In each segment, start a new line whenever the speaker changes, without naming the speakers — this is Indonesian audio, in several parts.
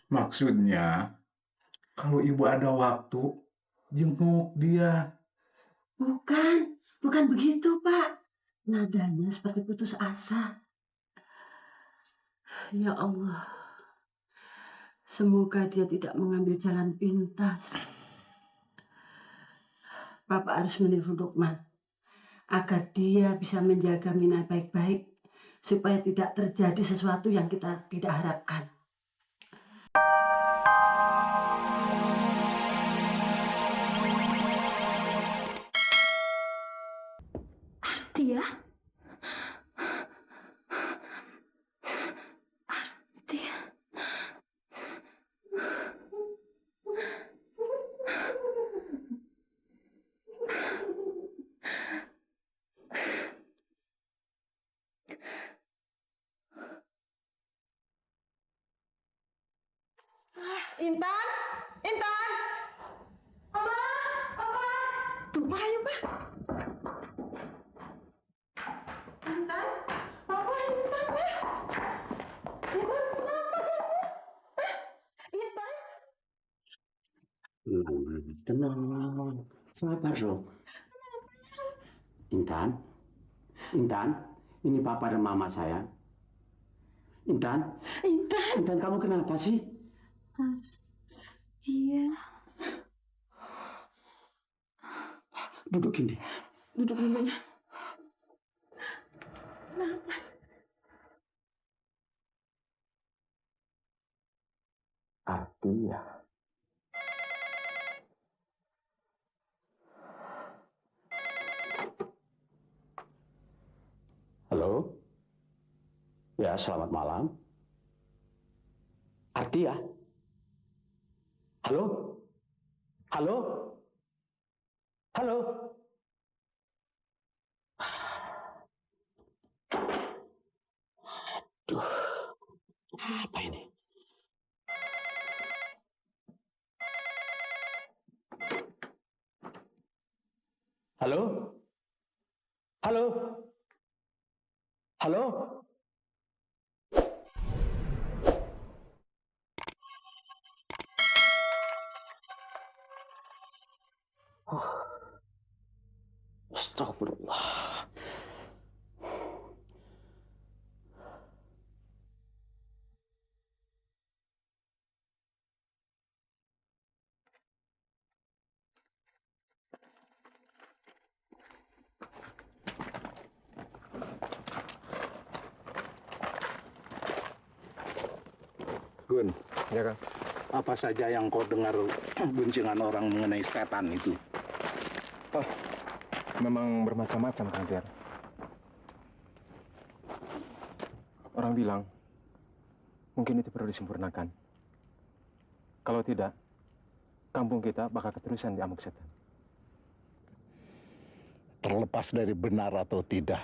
Maksudnya, kalau ibu ada waktu, jenguk dia.
Bukan, bukan begitu, Pak. Nadanya seperti putus asa. Ya Allah, semoga dia tidak mengambil jalan pintas. Bapak harus menelpon Lukman agar dia bisa menjaga Mina baik-baik supaya tidak terjadi sesuatu yang kita tidak harapkan.
Arti ya? Arti.
Intan, Intan. Tuh, Pak, ayo, Pak. Intan, Papa, Intan, Pak. Intan, kenapa kamu? Intan.
Tenang, sabar dong. Intan, Intan, ini papa dan mama saya. Intan,
Intan.
Intan kamu kenapa sih?
Dia
Duduk ini.
Duduk dulu ya. Kenapa?
Artinya. Halo? Ya, selamat malam. Artia? Halo? Halo? Halo? Duh, apa ini? Halo? Halo? Halo? Astagfirullah.
Gun,
Ya kan?
apa saja yang kau dengar guncingan orang mengenai setan itu?
Oh, memang bermacam-macam, Kang Tiar. Orang bilang, mungkin itu perlu disempurnakan. Kalau tidak, kampung kita bakal keterusan diamuk setan.
Terlepas dari benar atau tidak.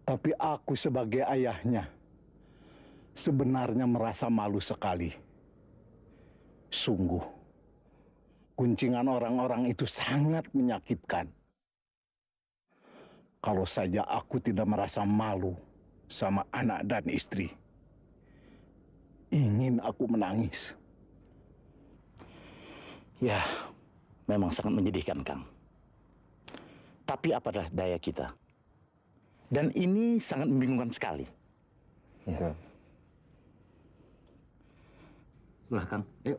Tapi aku sebagai ayahnya, sebenarnya merasa malu sekali. Sungguh, guncingan orang-orang itu sangat menyakitkan. Kalau saja aku tidak merasa malu sama anak dan istri, ingin aku menangis.
Ya, memang sangat menyedihkan, Kang. Tapi apalah daya kita. Dan ini sangat membingungkan sekali.
Ya.
Sudah, Kang. Ayo.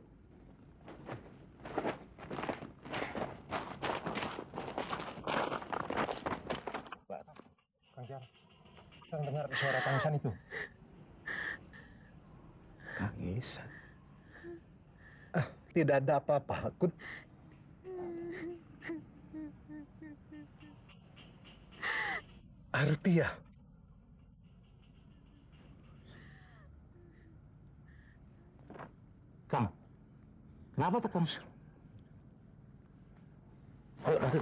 Kang Tiar, Kang dengar suara tangisan itu?
Tangisan? Tidak ada apa-apa, Kun. Artia.
Kang, kenapa tak, Kang? Ayo, lari.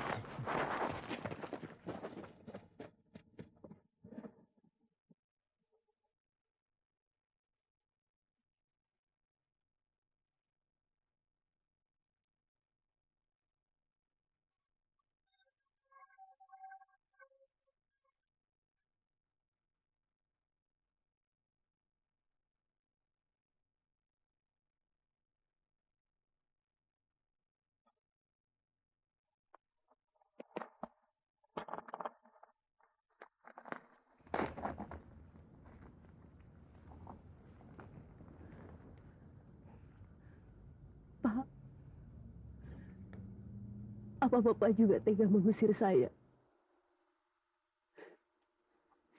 Apa Bapak juga tega mengusir saya?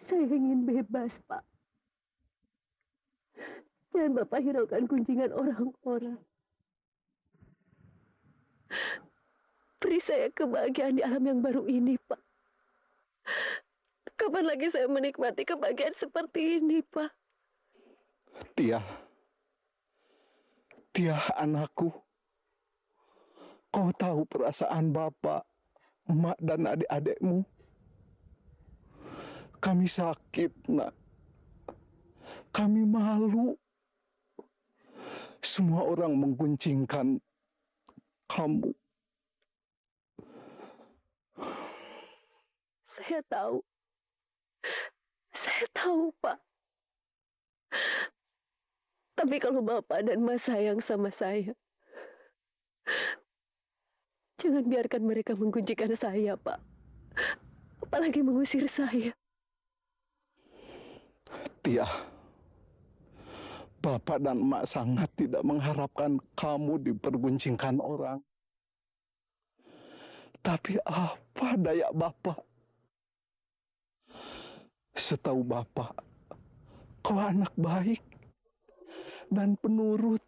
Saya ingin bebas, Pak. Jangan Bapak hiraukan kunjingan orang-orang. Beri saya kebahagiaan di alam yang baru ini, Pak. Kapan lagi saya menikmati kebahagiaan seperti ini, Pak?
Tia, Tia anakku, kau tahu perasaan bapak, emak, dan adik-adikmu. Kami sakit, nak. Kami malu. Semua orang mengguncingkan kamu.
Saya tahu. Saya tahu, Pak. Tapi kalau Bapak dan Mas sayang sama saya, jangan biarkan mereka mengguncingkan saya, Pak. Apalagi mengusir saya.
Tia, bapak dan emak sangat tidak mengharapkan kamu diperguncingkan orang. Tapi apa daya bapak? Setahu bapak, kau anak baik dan penurut.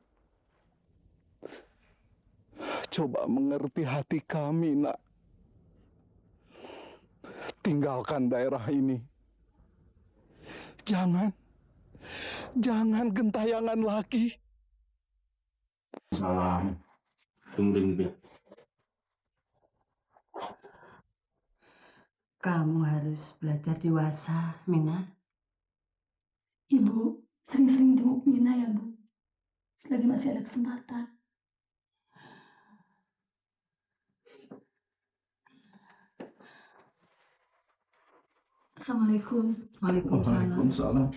Coba mengerti hati kami, nak. Tinggalkan daerah ini. Jangan gentayangan lagi.
Salam. Tunggu.
Kamu harus belajar dewasa, Mina.
Ibu, sering-sering jenguk Mina ya, Bu. Selagi masih ada kesempatan. Assalamualaikum.
Waalaikumsalam.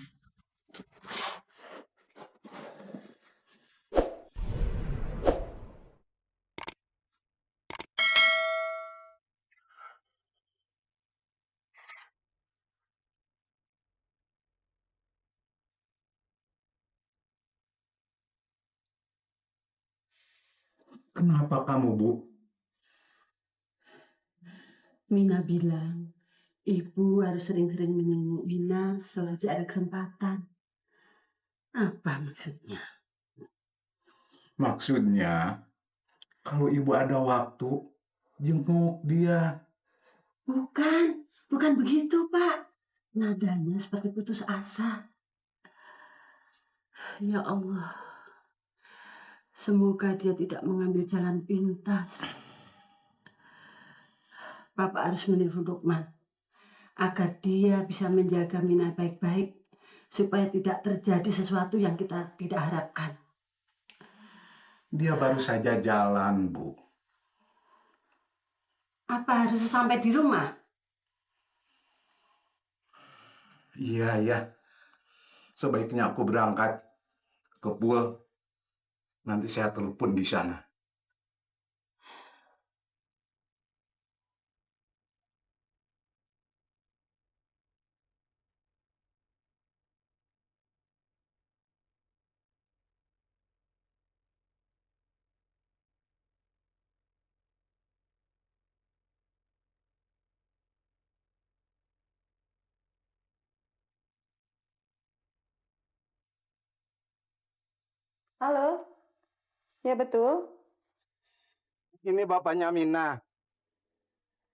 Kenapa kamu, Bu?
Mina bilang, Ibu harus sering-sering menjenguk Mina selagi ada kesempatan. Apa maksudnya?
Maksudnya, kalau ibu ada waktu, jenguk dia.
Bukan begitu, Pak. Nadanya seperti putus asa. Ya Allah, semoga dia tidak mengambil jalan pintas. Bapak harus menelpon Lukman agar dia bisa menjaga Mina baik-baik supaya tidak terjadi sesuatu yang kita tidak harapkan.
Dia baru saja jalan, Bu.
Apa harus sampai di rumah?
Iya. Sebaiknya aku berangkat ke Pul. Nanti saya telepon di sana.
Halo, ya betul.
Ini bapaknya Mina.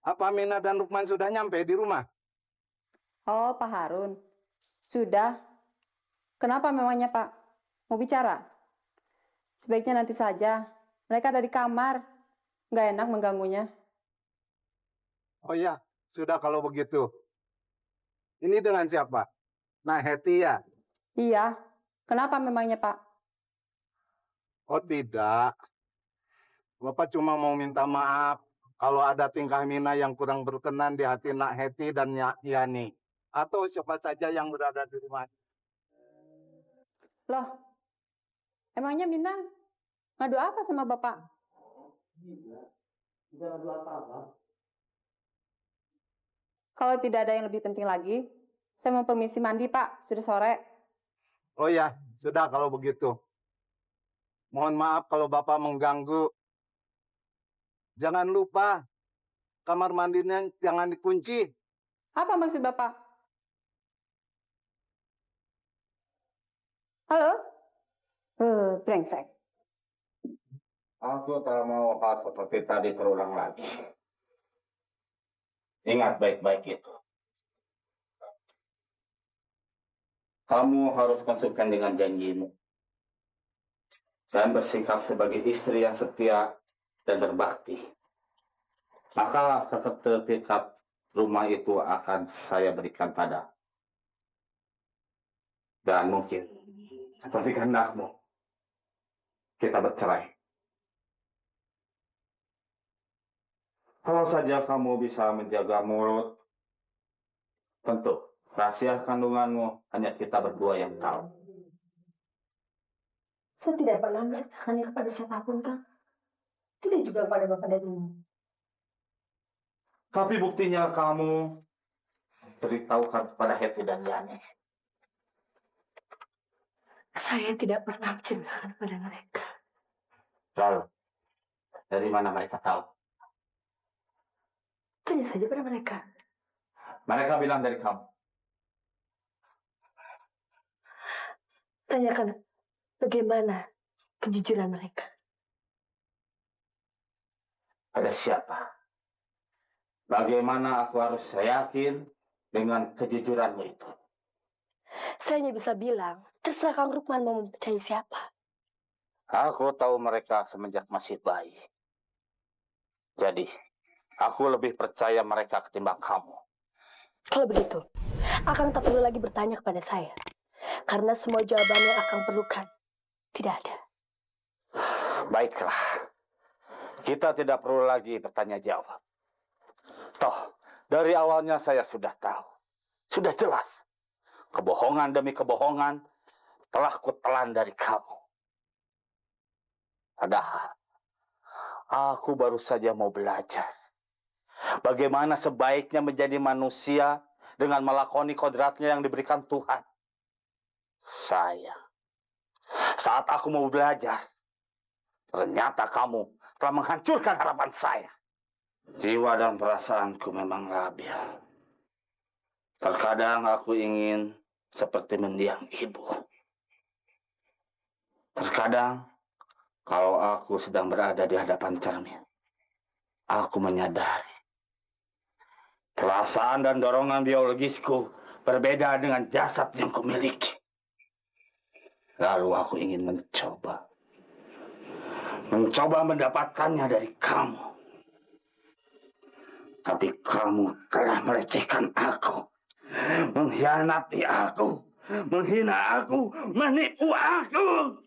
Apa Mina dan Lukman sudah nyampe di rumah?
Oh, Pak Harun. Sudah. Kenapa memangnya, Pak? Mau bicara? Sebaiknya nanti saja. Mereka ada di kamar. Nggak enak mengganggunya.
Oh ya, sudah kalau begitu. Ini dengan siapa? Nah, Heti ya?
Iya. Kenapa memangnya, Pak?
Oh tidak. Bapak cuma mau minta maaf kalau ada tingkah Mina yang kurang berkenan di hati Nak Heti dan Nyak Yani. Atau siapa saja yang berada di rumah.
Loh, emangnya Mina ngadu apa sama Bapak?
Tidak ada apa-apa.
Kalau tidak ada yang lebih penting lagi, saya mau permisi mandi, Pak. Sudah sore.
Oh ya, sudah kalau begitu. Mohon maaf kalau Bapak mengganggu. Jangan lupa kamar mandinya jangan dikunci.
Apa maksud Bapak? Halo? Brengsek.
Aku tak mau hal seperti tadi terulang lagi. Ingat baik-baik itu. Kamu harus konsisten dengan janjimu. Dan bersikap sebagai istri yang setia dan berbakti. Maka sertifikat rumah itu akan saya berikan pada. Dan mungkin, seperti kehendakmu, kita bercerai. Kalau saja kamu bisa menjaga mulut, tentu rahasia kandunganmu hanya kita berdua yang tahu.
Saya tidak pernah menceritakannya kepada siapapun, Kang. Tidak juga pada Bapak dan Ibu.
Tapi buktinya kamu beritahukan kepada Hetty dan Yani.
Saya tidak pernah menceritakan kepada mereka.
Lalu, dari mana mereka tahu?
Tanya saja pada mereka.
Mereka bilang dari kamu.
Tanyakan bagaimana kejujuran mereka.
Ada siapa? Bagaimana aku harus yakin dengan kejujuranmu itu?
Saya hanya bisa bilang, terserah Kang Rukman mau mempercayai siapa.
Aku tahu mereka semenjak masih bayi. Jadi, aku lebih percaya mereka ketimbang kamu.
Kalau begitu, Akang tak perlu lagi bertanya kepada saya. Karena semua jawaban yang Akang perlukan tidak ada.
Baiklah. Kita tidak perlu lagi bertanya jawab. Toh, dari awalnya saya sudah tahu. Sudah jelas. Kebohongan demi kebohongan telah kutelan dari kamu. Padahal, aku baru saja mau belajar. Bagaimana sebaiknya menjadi manusia dengan melakoni kodratnya yang diberikan Tuhan. Saat aku mau belajar, ternyata kamu telah menghancurkan harapan saya. Jiwa dan perasaanku memang labil. Terkadang aku ingin seperti mendiang ibu. Terkadang, kalau aku sedang berada di hadapan cermin, aku menyadari perasaan dan dorongan biologisku berbeda dengan jasad yang kumiliki. Lalu aku ingin mencoba mendapatkannya dari kamu. Tapi kamu telah melecehkan aku, mengkhianati aku, menghina aku, menipu aku.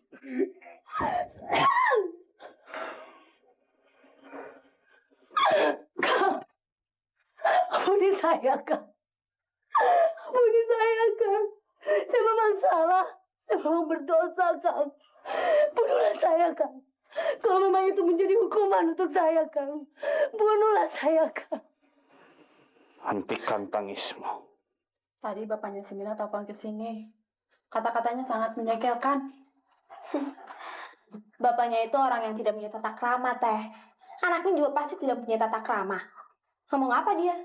Ampuni saya, Kang. Ampuni saya, Kang. Saya memang salah. Saya memang berdosa, Kang. Bunuhlah saya, Kang. Kalau memang itu menjadi hukuman untuk saya, Kang. Bunuhlah saya, Kang.
Hentikan tangismu.
Tadi bapaknya si Mina telepon ke sini. Kata-katanya sangat menjengkelkan.
Bapaknya itu orang yang tidak punya tata krama, Teh. Anaknya juga pasti tidak punya tata krama. Ngomong apa dia?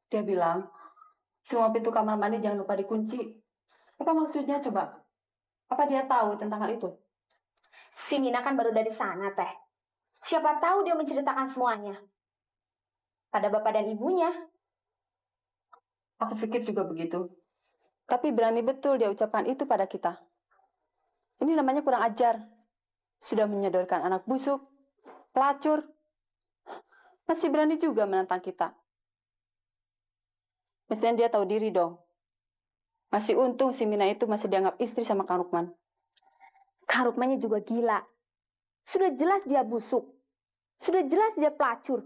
Dia bilang, semua pintu kamar mandi jangan lupa dikunci. Apa maksudnya coba? Apa dia tahu tentang hal itu?
Si Mina kan baru dari sana, Teh. Siapa tahu dia menceritakan semuanya. Pada bapak dan ibunya.
Aku pikir juga begitu. Tapi berani betul dia ucapkan itu pada kita. Ini namanya kurang ajar. Sudah menyodorkan anak busuk, pelacur. Masih berani juga menentang kita. Mestinya dia tahu diri dong. Masih untung si Mina itu masih dianggap istri sama Kang Rukman.
Kang Rukmannya juga gila. Sudah jelas dia busuk. Sudah jelas dia pelacur.